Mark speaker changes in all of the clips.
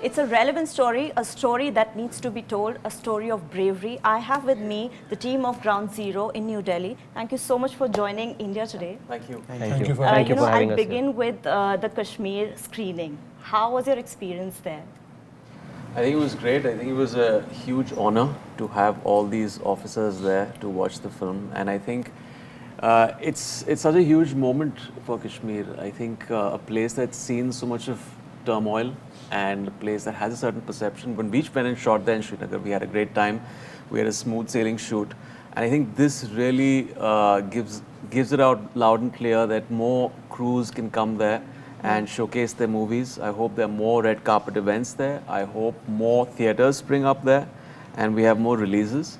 Speaker 1: It's a relevant story, a story that needs to be told, a story of bravery. I have with me the team of Ground Zero in New Delhi. Thank you so much for joining India today.
Speaker 2: Thank you.
Speaker 3: Thank you for having us.
Speaker 1: I'll begin with the Kashmir screening. How was your experience there?
Speaker 2: I think it was great. I think it was a huge honor to have all these officers there to watch the film, and I think it's such a huge moment for Kashmir. I think a place that's seen so much of turmoil and a place that has a certain perception. When we went and shot there in Srinagar, we had a great time. We had a smooth sailing shoot, and I think this really gives it out loud and clear that more crews can come there and showcase their movies. I hope there are more red carpet events there. I hope more theatres spring up there and we have more releases,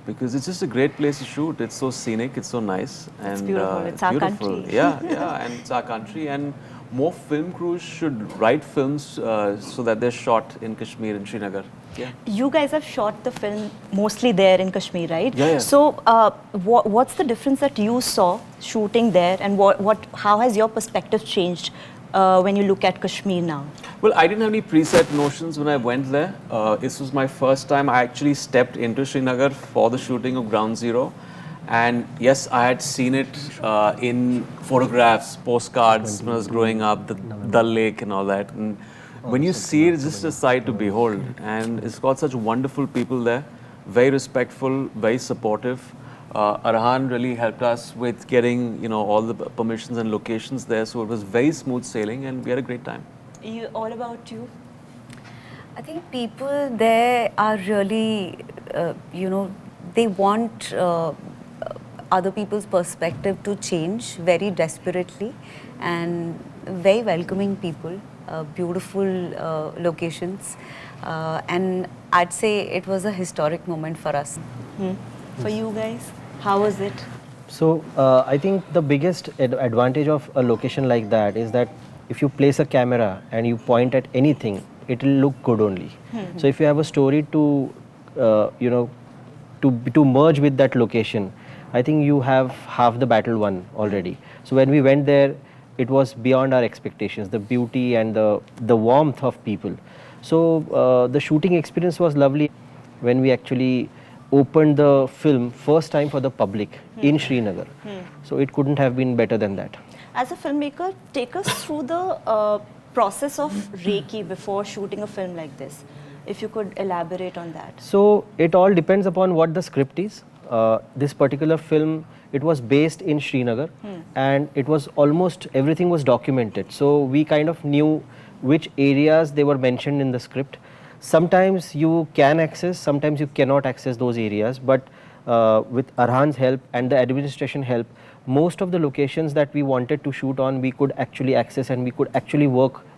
Speaker 2: because it's just a great place to shoot. It's so scenic, it's so nice. And
Speaker 1: it's beautiful, it's our country.
Speaker 2: Yeah, and it's our country. And more film crews should write films so that they're shot in Kashmir and Srinagar. Yeah.
Speaker 1: You guys have shot the film mostly there in Kashmir, right?
Speaker 2: Yeah.
Speaker 1: So, what's the difference that you saw shooting there, and how has your perspective changed when you look at Kashmir now?
Speaker 2: Well, I didn't have any preset notions when I went there. This was my first time I actually stepped into Srinagar for the shooting of Ground Zero. And yes, I had seen it in photographs, postcards when I was growing up, the Dal Lake and all that. And when you see it, it's just a sight to behold. And it's got such wonderful people there, very respectful, very supportive. Arhan really helped us with getting, all the permissions and locations there. So it was very smooth sailing and we had a great time.
Speaker 1: All about you?
Speaker 4: I think people there are really, they want other people's perspective to change very desperately, and very welcoming people, beautiful locations, and I'd say it was a historic moment for us.
Speaker 1: For you guys, how was it?
Speaker 3: So I think the biggest advantage of a location like that is that if you place a camera and you point at anything, it will look good only. So if you have a story to to merge with that location, I think you have half the battle won already. So when we went there, it was beyond our expectations, the beauty and the warmth of people. So the shooting experience was lovely. When we actually opened the film first time for the public in Srinagar. So it couldn't have been better than that.
Speaker 1: As a filmmaker, take us through the process of Reiki before shooting a film like this. If you could elaborate on that.
Speaker 3: So it all depends upon what the script is. This particular film, it was based in Srinagar and it was almost everything was documented. So we kind of knew which areas they were mentioned in the script. Sometimes you can access, sometimes you cannot access those areas, but with Arhan's help and the administration help, most of the locations that we wanted to shoot on, we could actually access and we could actually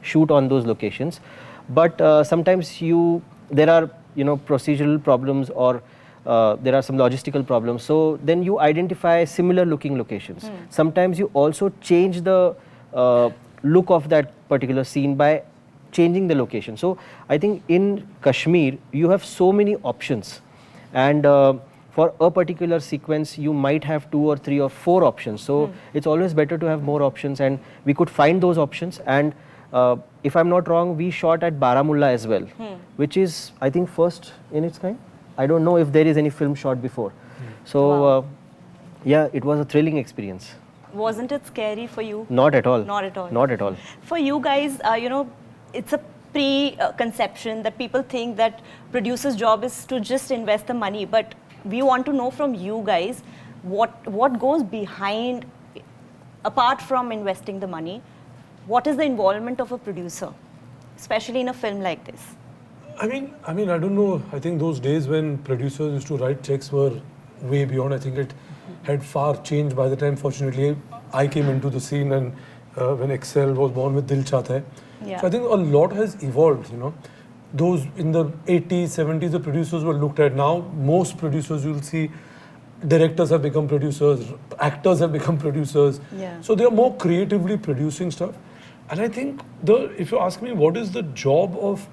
Speaker 3: shoot on those locations. But sometimes there are procedural problems or there are some logistical problems. So then you identify similar looking locations. Sometimes you also change the look of that particular scene by changing the location. So I think in Kashmir, you have so many options. And for a particular sequence, you might have 2 or 3 or 4 options. So it's always better to have more options, and we could find those options. And if I'm not wrong, we shot at Baramulla as well, which is, I think, first in its kind. I don't know if there is any film shot before. So yeah, it was a thrilling experience.
Speaker 1: Wasn't it scary for you?
Speaker 3: Not at all.
Speaker 1: Not at all.
Speaker 3: Not at all.
Speaker 1: For you guys, it's a preconception that people think that producer's job is to just invest the money, but we want to know from you guys what goes behind, apart from investing the money. What is the involvement of a producer, especially in a film like this?
Speaker 5: I mean, I don't know. I think those days when producers used to write checks were way beyond. I think it had far changed by the time, fortunately, I came into the scene, and when Excel was born with Dil Chahta Hai.
Speaker 1: Yeah.
Speaker 5: So I think a lot has evolved, Those in the 80s, 70s, the producers were looked at. Now, most producers, you'll see, directors have become producers, actors have become producers.
Speaker 1: Yeah.
Speaker 5: So they are more creatively producing stuff. And I think, if you ask me what is the job of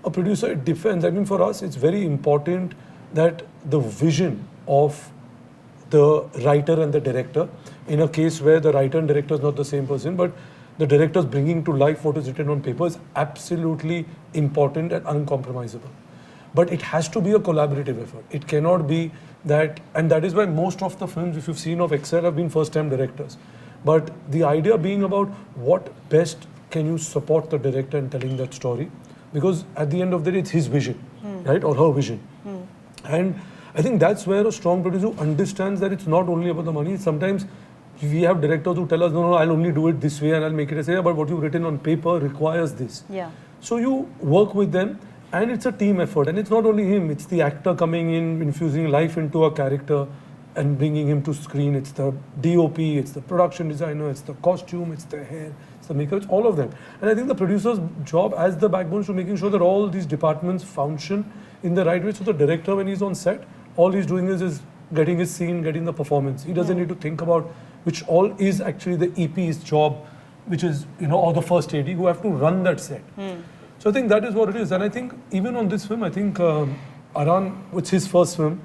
Speaker 5: a producer, it depends. I mean, for us, it's very important that the vision of the writer and the director, in a case where the writer and director is not the same person, but the director's bringing to life what is written on paper is absolutely important and uncompromisable. But it has to be a collaborative effort. It cannot be that, and that is why most of the films, if you've seen of Excel, have been first-time directors. But the idea being about what best can you support the director in telling that story, because at the end of the day, it's his vision, right, or her vision. And I think that's where a strong producer understands that it's not only about the money. Sometimes we have directors who tell us, no, I'll only do it this way and I'll make it as, yeah, but what you've written on paper requires this.
Speaker 1: Yeah.
Speaker 5: So you work with them. And it's a team effort, and it's not only him, it's the actor coming in, infusing life into a character and bringing him to screen. It's the DOP, it's the production designer, it's the costume, it's the hair, it's the makeup, it's all of them. And I think the producer's job as the backbone is to making sure that all these departments function in the right way. So the director, when he's on set, all he's doing is getting his scene, getting the performance. He doesn't need to think about, which all is actually the EP's job, which is, or the first AD who have to run that set. So I think that is what it is. And I think even on this film, I think Emraan, it's his first film,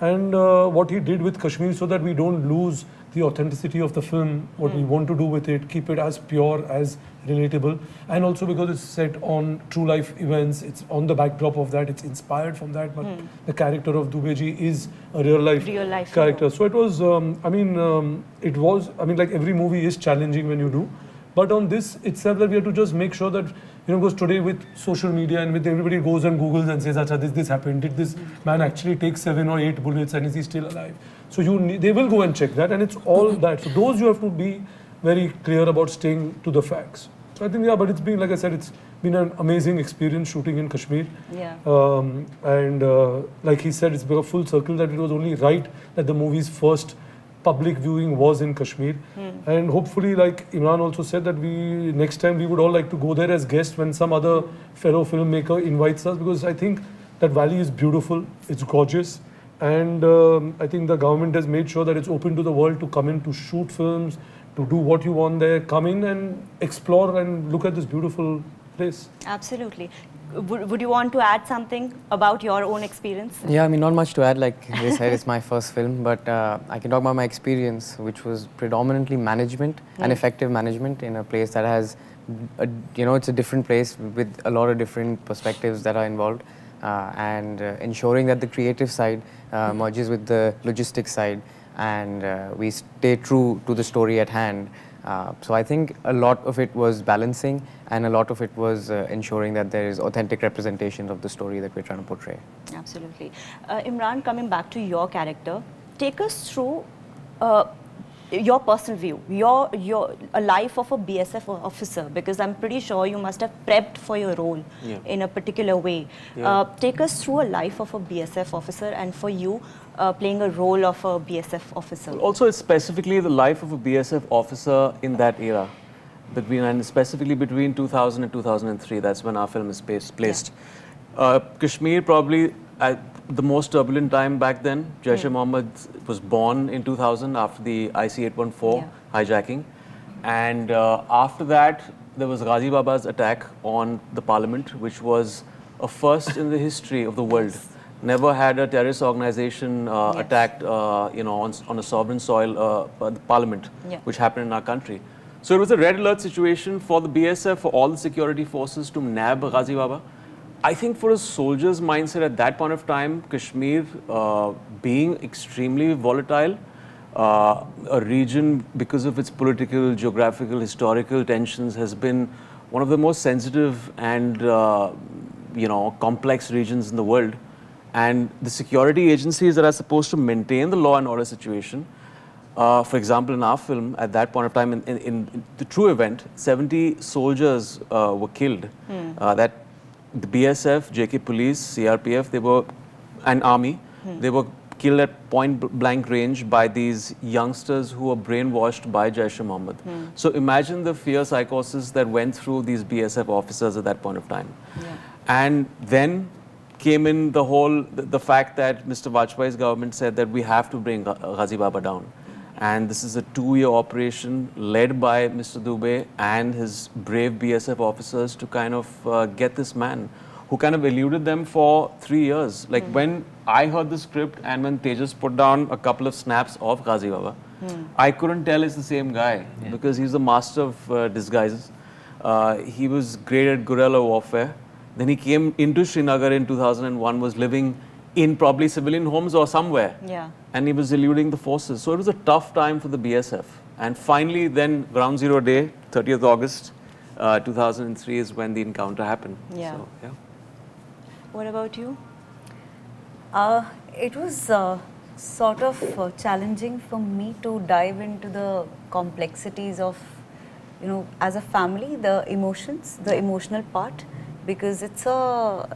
Speaker 5: and what he did with Kashmir so that we don't lose the authenticity of the film, what we want to do with it, keep it as pure, as relatable, and also because it's set on true life events, it's on the backdrop of that, it's inspired from that, but the character of Dubey is a real life character. So it was, like every movie is challenging when you do. But on this itself, that we have to just make sure that, because today with social media and with everybody goes and Googles and says, Acha, this happened. Did this man actually take 7 or 8 bullets and is he still alive? So they will go and check that, and it's all that. So those you have to be very clear about staying to the facts. So I think, but it's been, like I said, it's been an amazing experience shooting in Kashmir.
Speaker 1: Yeah.
Speaker 5: Like he said, it's been a full circle that it was only right that the movie's first public viewing was in Kashmir, and hopefully, like Emraan also said, that next time we would all like to go there as guests when some other fellow filmmaker invites us, because I think that valley is beautiful, it's gorgeous, and I think the government has made sure that it's open to the world to come in to shoot films, to do what you want there, come in and explore and look at this beautiful place.
Speaker 1: Absolutely. Would you want to add something about your own experience?
Speaker 6: Yeah, not much to add. Like they said, it's my first film, but I can talk about my experience, which was predominantly management and effective management in a place that has, it's a different place with a lot of different perspectives that are involved, and ensuring that the creative side merges with the logistics side, and we stay true to the story at hand. So I think a lot of it was balancing, and a lot of it was ensuring that there is authentic representation of the story that we're trying to portray.
Speaker 1: Absolutely. Emraan, coming back to your character, take us through your personal view, a life of a BSF officer, because I'm pretty sure you must have prepped for your role in a particular way. Take us through a life of a BSF officer, and for you, playing a role of a BSF officer.
Speaker 2: Also, it's specifically the life of a BSF officer in that era, and specifically between 2000 and 2003. That's when our film is placed. Kashmir probably the most turbulent time back then. Jaish-e-Mohammed was born in 2000 after the IC-814 hijacking, and after that there was Ghazi Baba's attack on the parliament, which was a first in the history of the world. Never had a terrorist organization attacked, on a sovereign soil, the parliament, which happened in our country. So it was a red alert situation for the BSF, for all the security forces to nab Ghazi Baba. I think for a soldier's mindset at that point of time, Kashmir being extremely volatile, a region because of its political, geographical, historical tensions has been one of the most sensitive and complex regions in the world. And the security agencies that are supposed to maintain the law and order situation, for example, in our film, at that point of time, in the true event, 70 soldiers were killed. That the BSF, JK Police, CRPF, and Army, they were killed at point blank range by these youngsters who were brainwashed by Jaish-e-Mohammed. So imagine the fear psychosis that went through these BSF officers at that point of time. And then came in the fact that Mr. Vajpayee's government said that we have to bring Ghazi Baba down. And this is a 2-year operation led by Mr. Dubey and his brave BSF officers to kind of get this man who kind of eluded them for 3 years. Like when I heard the script and when Tejas put down a couple of snaps of Ghazi Baba, I couldn't tell it's the same guy because he's the master of disguises. He was great at guerrilla warfare. Then he came into Srinagar in 2001, was living in probably civilian homes or somewhere.
Speaker 1: Yeah.
Speaker 2: And he was eluding the forces. So it was a tough time for the BSF. And finally, then Ground Zero Day, 30th August 2003 is when the encounter happened.
Speaker 1: Yeah.
Speaker 2: So, yeah.
Speaker 1: What about you?
Speaker 4: It was sort of challenging for me to dive into the complexities of, you know, as a family, the emotions, the emotional part, because it's a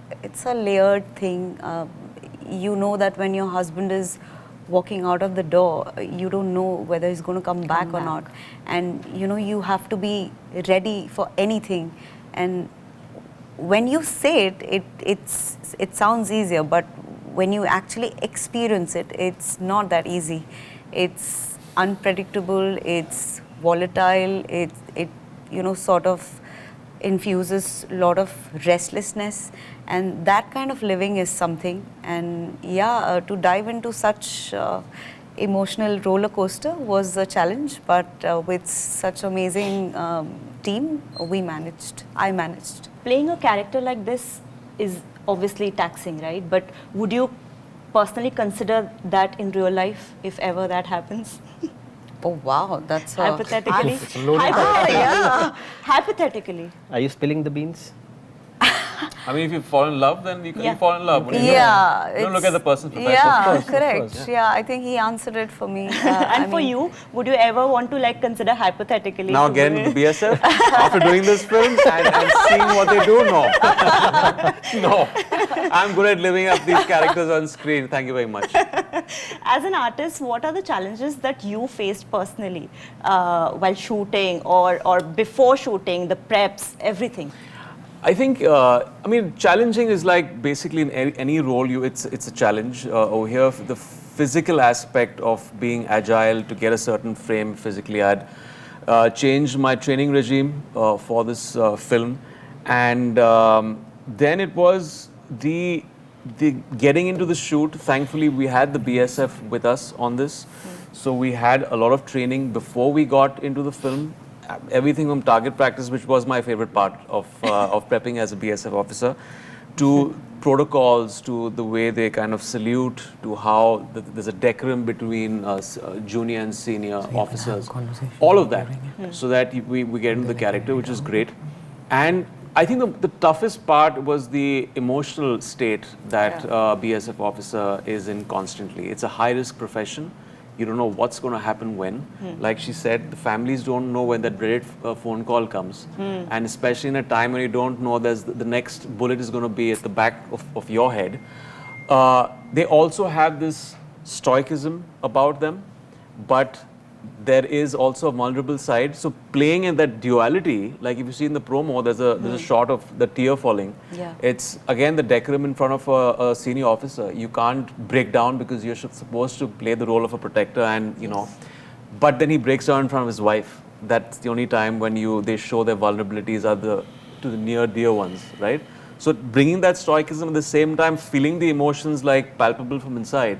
Speaker 4: layered thing. You know that when your husband is walking out of the door, you don't know whether he's going to come back or not, and you know you have to be ready for anything. And when you say it, it sounds easier, but when you actually experience it, it's not that easy. It's unpredictable, it's volatile, it you know sort of infuses a lot of restlessness, and that kind of living is something. And yeah, to dive into such emotional roller coaster was a challenge, but with such amazing team, I managed.
Speaker 1: Playing a character like this is obviously taxing, right? But would you personally consider that in real life, if ever that happens?
Speaker 4: Oh wow, that's
Speaker 1: Hypothetically.
Speaker 3: It's a loaded
Speaker 1: Yeah. Hypothetically.
Speaker 3: Are you spilling the beans?
Speaker 2: I mean, if you fall in love, then you
Speaker 1: Yeah.
Speaker 2: fall in love. Wouldn't you?
Speaker 4: Yeah,
Speaker 2: You don't look at the person's profession.
Speaker 4: Yeah,
Speaker 3: Of course, of
Speaker 4: correct.
Speaker 3: course.
Speaker 4: Yeah, I think he answered it for me.
Speaker 1: And for you, would you ever want to like consider hypothetically?
Speaker 2: Now
Speaker 1: to
Speaker 2: get
Speaker 1: be-
Speaker 2: into the BSF after doing this film and seeing what they do? No. No. I'm good at living up these characters on screen. Thank you very much.
Speaker 1: As an artist, what are the challenges that you faced personally while shooting or before shooting, the preps, everything?
Speaker 2: I think, I mean, challenging is like basically in any role, it's a challenge. Over here, the physical aspect of being agile to get a certain frame physically, I'd changed my training regime for this film. And then it was the getting into the shoot. Thankfully, we had the BSF with us on this. So we had a lot of training before we got into the film. Everything from target practice, which was my favorite part of prepping as a BSF officer, to protocols, to the way they kind of salute, to how there's a decorum between junior and senior officers, all of that, so that we get into the character, which is great. And I think the toughest part was the emotional state that BSF officer is in constantly. It's a high-risk profession. You don't know what's going to happen when. Like she said, the families don't know when that dreaded phone call comes. And especially in a time when you don't know there's the next bullet is going to be at the back of your head. They also have this stoicism about them, but there is also a vulnerable side. So playing in that duality, like if you see in the promo, there's a shot of the tear falling.
Speaker 1: Yeah.
Speaker 2: It's again the decorum in front of a senior officer. You can't break down because you're supposed to play the role of a protector, and you know. But then he breaks down in front of his wife. That's the only time when they show their vulnerabilities to the near dear ones, right? So bringing that stoicism at the same time, feeling the emotions like palpable from inside,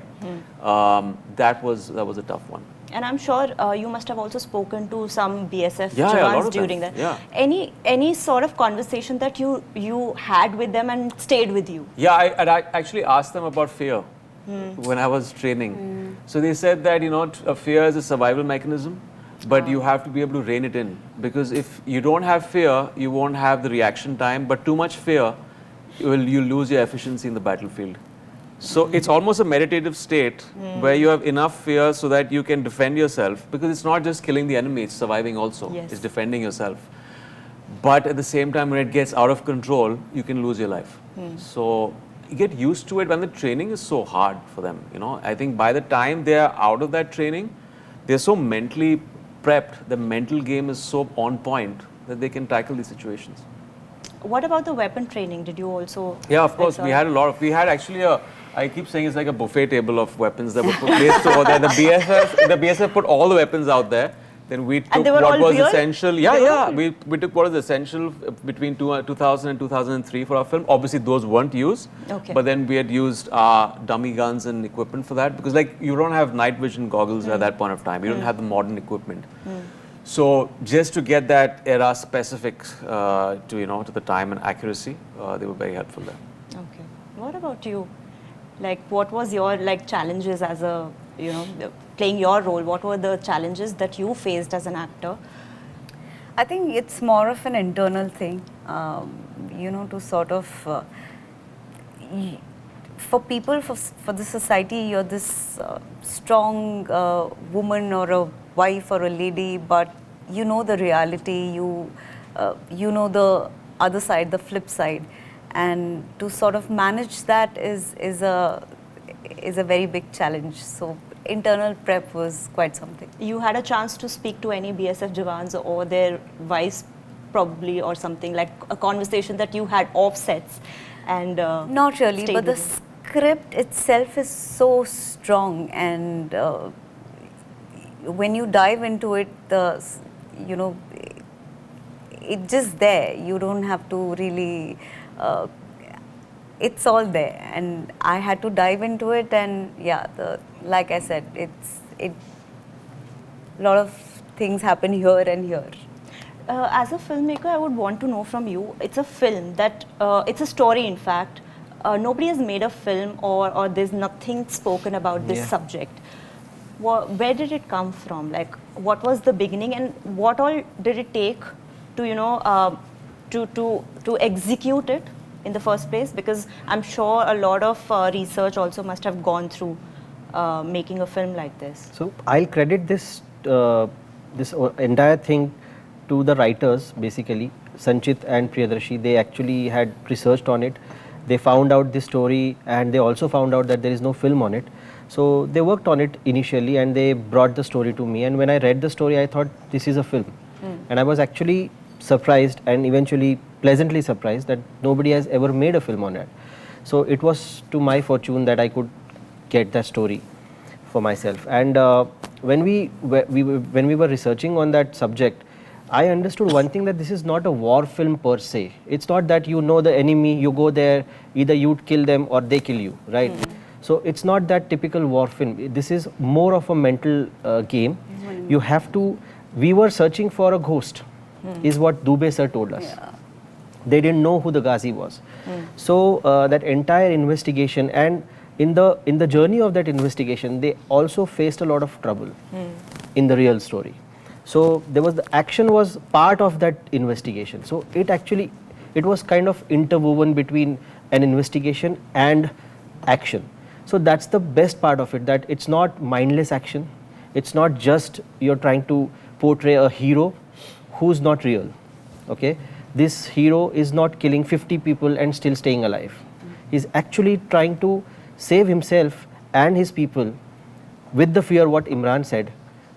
Speaker 2: that was a tough one.
Speaker 1: And I'm sure you must have also spoken to some BSF
Speaker 2: Yeah, a lot
Speaker 1: Jawans
Speaker 2: of them.
Speaker 1: during that.
Speaker 2: Yeah.
Speaker 1: Any sort of conversation that you had with them and stayed with you?
Speaker 2: Yeah, I actually asked them about fear when I was training. So they said that, you know, fear is a survival mechanism, but you have to be able to rein it in. Because if you don't have fear, you won't have the reaction time. But too much fear, you lose your efficiency in the battlefield. So it's almost a meditative state where you have enough fear so that you can defend yourself, because it's not just killing the enemy, it's surviving also.
Speaker 1: Yes.
Speaker 2: It's defending yourself. But at the same time, when it gets out of control, you can lose your life. So you get used to it when the training is so hard for them. You know, I think by the time they are out of that training, they're so mentally prepped, the mental game is so on point that they can tackle these situations.
Speaker 1: What about the weapon training? Did you also?
Speaker 2: Yeah, of course. We had a lot of. We had actually I keep saying it's like a buffet table of weapons that were placed over there. The BSF put all the weapons out there. Then we
Speaker 1: And
Speaker 2: took
Speaker 1: they were
Speaker 2: what
Speaker 1: all
Speaker 2: was
Speaker 1: real?
Speaker 2: essential. Yeah,
Speaker 1: They were
Speaker 2: yeah.
Speaker 1: all
Speaker 2: We took what was essential between 2000 and 2003 for our film. Obviously, those weren't used.
Speaker 1: Okay.
Speaker 2: But then we had used dummy guns and equipment for that because, like, you don't have night vision goggles at that point of time. You don't have the modern equipment. So just to get that era specific to the time and accuracy, they were very helpful there.
Speaker 1: Okay. What about you? Like, what was your challenges as a playing your role? What were the challenges that you faced as an actor?
Speaker 4: I think it's more of an internal thing, to sort of, for people, for the society, you're this strong woman or a wife or a lady, but you know the reality, you know the other side, the flip side. And to sort of manage that is a very big challenge. So internal prep was quite something.
Speaker 1: You had a chance to speak to any BSF Jawans or their wives probably, or something, like a conversation that you had off sets and
Speaker 4: not really,
Speaker 1: stayed
Speaker 4: but the
Speaker 1: with them?
Speaker 4: script itself is so strong, and when you dive into it, it's just there. You don't have to really, it's all there, and I had to dive into it, and yeah, like I said, a lot of things happen here and here.
Speaker 1: As a filmmaker, I would want to know from you, it's a film that, it's a story in fact, nobody has made a film or there's nothing spoken about this subject. Where did it come from? Like, what was the beginning and what all did it take to, to execute it in the first place? Because I'm sure a lot of research also must have gone through making a film like this.
Speaker 3: So I'll credit this entire thing to the writers, basically Sanchit and Priyadarshi. They actually had researched on it. They found out this story, and they also found out that there is no film on it. So they worked on it initially, and they brought the story to me. And when I read the story, I thought this is a film, and I was actually surprised and eventually pleasantly surprised that nobody has ever made a film on it. So it was to my fortune that I could get that story for myself. And when we were researching on that subject, I understood one thing, that this is not a war film per se. It's not that you know the enemy, you go there, either you kill them or they kill you, right? So it's not that typical war film. This is more of a mental game. You have to, we were searching for a ghost, is what Dubey sir told us.
Speaker 4: Yeah.
Speaker 3: They didn't know who the Ghazi was. So that entire investigation, and in the journey of that investigation, they also faced a lot of trouble in the real story. So there was, the action was part of that investigation. So it was kind of interwoven between an investigation and action. So that's the best part of it, that it's not mindless action. It's not just you're trying to portray a hero who's not real. Okay, this hero is not killing 50 people and still staying alive. He's actually trying to save himself and his people with the fear, what Emraan said,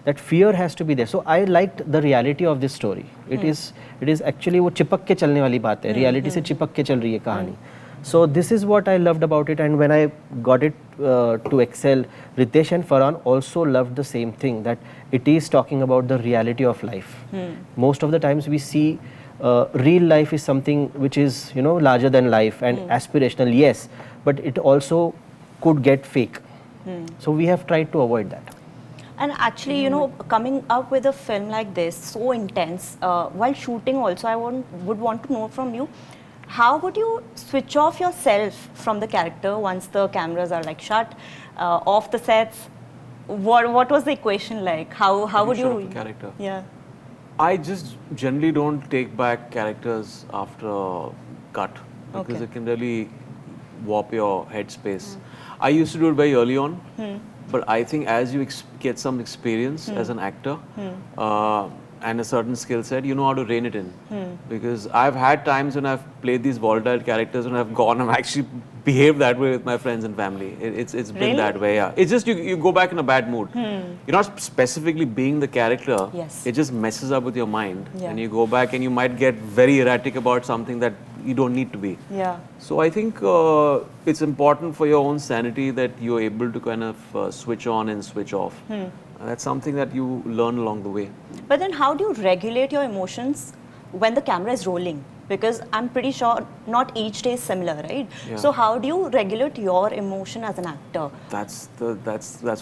Speaker 3: that fear has to be there. So I liked the reality of this story. It is actually वो चिपक के चलने वाली बात है, reality से चिपक के चल रही है कहानी. So this is what I loved about it, and when I got it to excel, Ritesh and Farhan also loved the same thing, that it is talking about the reality of life. Most of the times we see real life is something which is larger than life and aspirational, yes, but it also could get fake. So we have tried to avoid that.
Speaker 1: And actually, coming up with a film like this, so intense, while shooting also, I would want to know from you, how would you switch off yourself from the character once the cameras are shut, off the sets? What was the equation like? How would
Speaker 2: shut
Speaker 1: you?
Speaker 2: off the character?
Speaker 1: Yeah.
Speaker 2: I just generally don't take back characters after a cut because
Speaker 1: Okay.
Speaker 2: it can really warp your headspace. I used to do it very early on, but I think as you get some experience as an actor and a certain skill set, you know how to rein it in. Because I've had times when I've played these volatile characters and I've gone and actually behaved that way with my friends and family. It's been
Speaker 1: Really?
Speaker 2: that way, yeah. It's just you go back in a bad mood. You're not specifically being the character.
Speaker 1: Yes.
Speaker 2: It just messes up with your mind.
Speaker 1: Yeah.
Speaker 2: And you go back and you might get very erratic about something that you don't need to be.
Speaker 1: Yeah.
Speaker 2: So I think it's important for your own sanity that you're able to kind of switch on and switch off. That's something that you learn along the way.
Speaker 1: But then how do you regulate your emotions when the camera is rolling? Because I'm pretty sure not each day is similar, right?
Speaker 2: Yeah.
Speaker 1: So how do you regulate your emotion as an actor?
Speaker 2: That's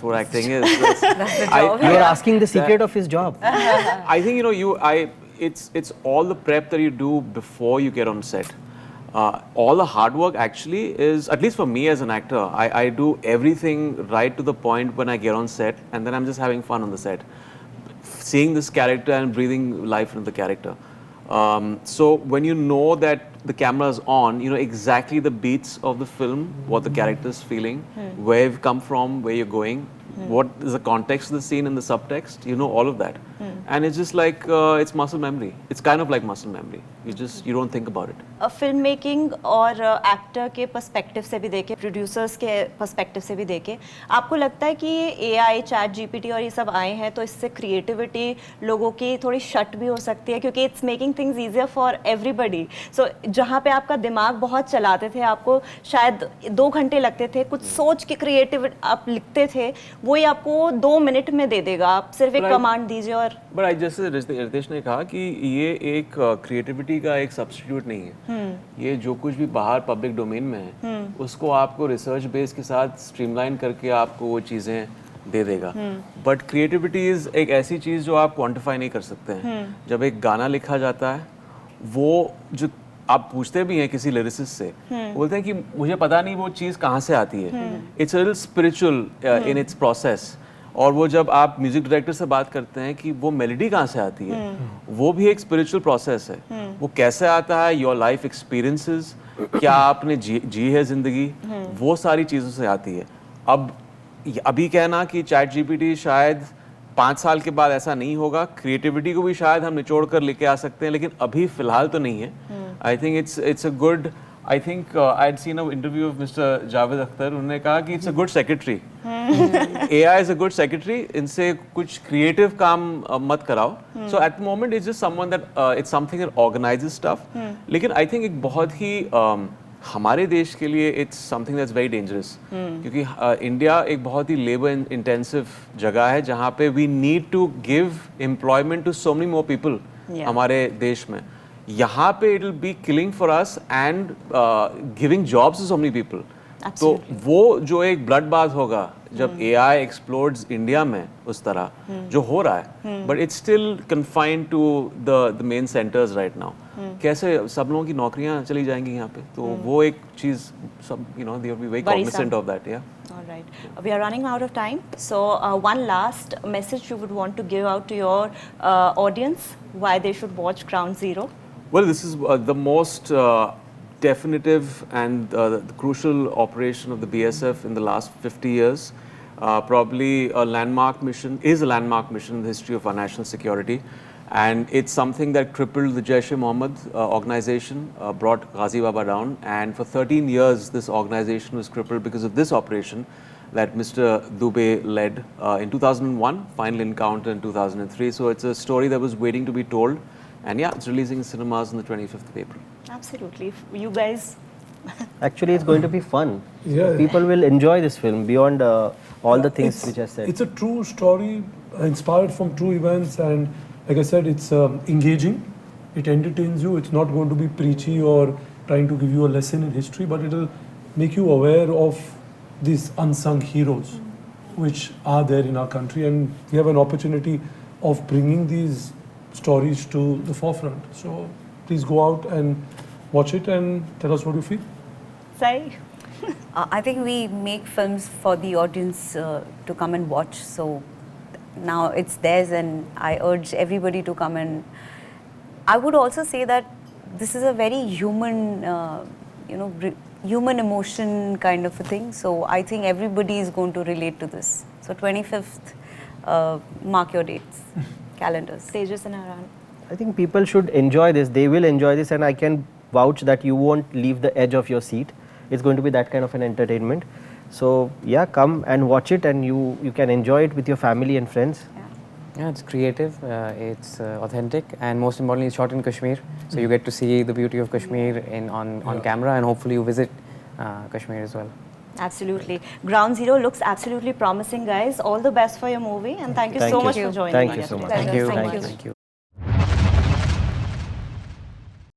Speaker 2: what acting is. That's
Speaker 4: the job.
Speaker 3: You are asking the secret of his job.
Speaker 2: I think it's all the prep that you do before you get on set. All the hard work actually is, at least for me as an actor, I do everything right to the point when I get on set, and then I'm just having fun on the set, seeing this character and breathing life into the character. So when you know that the camera is on, you know exactly the beats of the film, what the character is feeling, where you've come from, where you're going, what is the context of the scene and the subtext, you know all of that. And it's just like, it's muscle memory. It's kind of like muscle memory. You don't think about it.
Speaker 1: Film और actor के perspective से भी देखे, producers के perspective से भी देखे, आपको लगता है कि ये AI, चैट GPT और ये सब आए हैं तो इससे क्रिएटिविटी लोगों की थोड़ी शट भी हो सकती है, क्योंकि it's making things easier for everybody. So जहाँ पे आपका दिमाग बहुत चलाते थे, आपको शायद 2 घंटे लगते थे, कुछ सोच के क्रिएटिव आप लिखते थे, वही आपको 2 मिनट में दे देगा. आप सिर्फ एक कमांड दीजिए और
Speaker 2: जैसे रितेश ने कहा कि ये एक क्रिएटिविटी का एक सब्स्टिट्यूट नहीं है. ये जो कुछ भी बाहर पब्लिक डोमेन में है, उसको आपको रिसर्च बेस के साथ स्ट्रीमलाइन करके आपको वो चीज़ें दे देगा. बट क्रिएटिविटी इज़ एक ऐसी चीज़ जो आप क्वांटिफाई नहीं कर सकते हैं. जब एक गाना लिखा जाता है, वो जो आप पूछते भी हैं किसी लिरिसिस्ट से, बोलते हैं कि मुझे पता नहीं वो चीज़ कहाँ से आती है. It's a little spiritual in its process. और वो जब आप म्यूजिक डायरेक्टर से बात करते हैं कि वो मेलोडी कहाँ से आती है, वो भी एक स्पिरिचुअल प्रोसेस है. वो कैसे आता है, योर लाइफ एक्सपीरियंसेस, क्या आपने जी है जिंदगी, वो सारी चीज़ों से आती है. अब अभी कहना कि चैट GPT शायद 5 साल के बाद ऐसा नहीं होगा, क्रिएटिविटी को भी शायद हम निचोड़ कर लेके आ सकते हैं, लेकिन अभी फिलहाल तो नहीं है. I think it's a good, I think I had seen a interview of mister Javed Akhtar. उन्होंने कहा कि it's a good secretary. AI is a good secretary. इनसे कुछ क्रिएटिव काम मत कराओ. So at the moment it's just someone that it's something that organizes stuff. लेकिन I think एक बहुत ही हमारे देश के लिए it's something that's very dangerous. क्योंकि इंडिया एक बहुत ही लेबर इंटेंसिव जगह है जहाँ पे we need to give employment to so many more people. हमारे देश में यहाँ पे it will be killing for us and giving jobs to so many people. तो वो जो एक ब्लड बाथ होगा जब AI एक्सप्लोड्स इंडिया में उस तरह जो हो रहा है, but it's still confined to the main centres right now. कैसे सब लोगों की नौकरियां चली जाएंगी यहाँ पे, तो वो एक चीज सब they will be very cognisant of that. या
Speaker 1: All right. We are running out of time. So one last message you would want to give out to your audience, why they should watch Ground Zero.
Speaker 2: Well, this is the most definitive and the crucial operation of the BSF in the last 50 years. Probably a landmark mission, is a landmark mission in the history of our national security. And it's something that crippled the Jaish-e-Mohammed organization, brought Ghazi Baba down. And for 13 years, this organization was crippled because of this operation that Mr. Dubey led in 2001, final encounter in 2003. So it's a story that was waiting to be told. And yeah, it's releasing in cinemas on the 25th of April.
Speaker 1: Absolutely. You guys.
Speaker 3: Actually, it's going to be fun.
Speaker 5: Yeah.
Speaker 3: People will enjoy this film beyond all the things which I said.
Speaker 5: It's a true story inspired from true events, and like I said, it's engaging. It entertains you. It's not going to be preachy or trying to give you a lesson in history, but it'll make you aware of these unsung heroes which are there in our country, and we have an opportunity of bringing these stories to the forefront. So please go out and watch it and tell us what you feel.
Speaker 1: Sai?
Speaker 4: I think we make films for the audience to come and watch. So now it's theirs, and I urge everybody to come. And I would also say that this is a very human, human emotion kind of a thing. So I think everybody is going to relate to this. So 25th, mark your dates, calendars.
Speaker 1: Tejas and Emraan.
Speaker 3: I think people should enjoy this. They will enjoy this, and I can vouch that you won't leave the edge of your seat. It's going to be that kind of an entertainment. So yeah, come and watch it, and you can enjoy it with your family and friends.
Speaker 6: Yeah, it's creative, it's authentic, and most importantly, it's shot in Kashmir. So you get to see the beauty of Kashmir on camera, and hopefully you visit Kashmir as well.
Speaker 1: Absolutely. Ground Zero looks absolutely promising, guys. All the best for your movie, and thank you
Speaker 3: Thank
Speaker 1: so
Speaker 3: you.
Speaker 1: much for joining
Speaker 3: Thank
Speaker 1: me
Speaker 3: you so
Speaker 1: today.
Speaker 3: much.
Speaker 6: Thank you.
Speaker 4: Thank you.
Speaker 6: Thank you.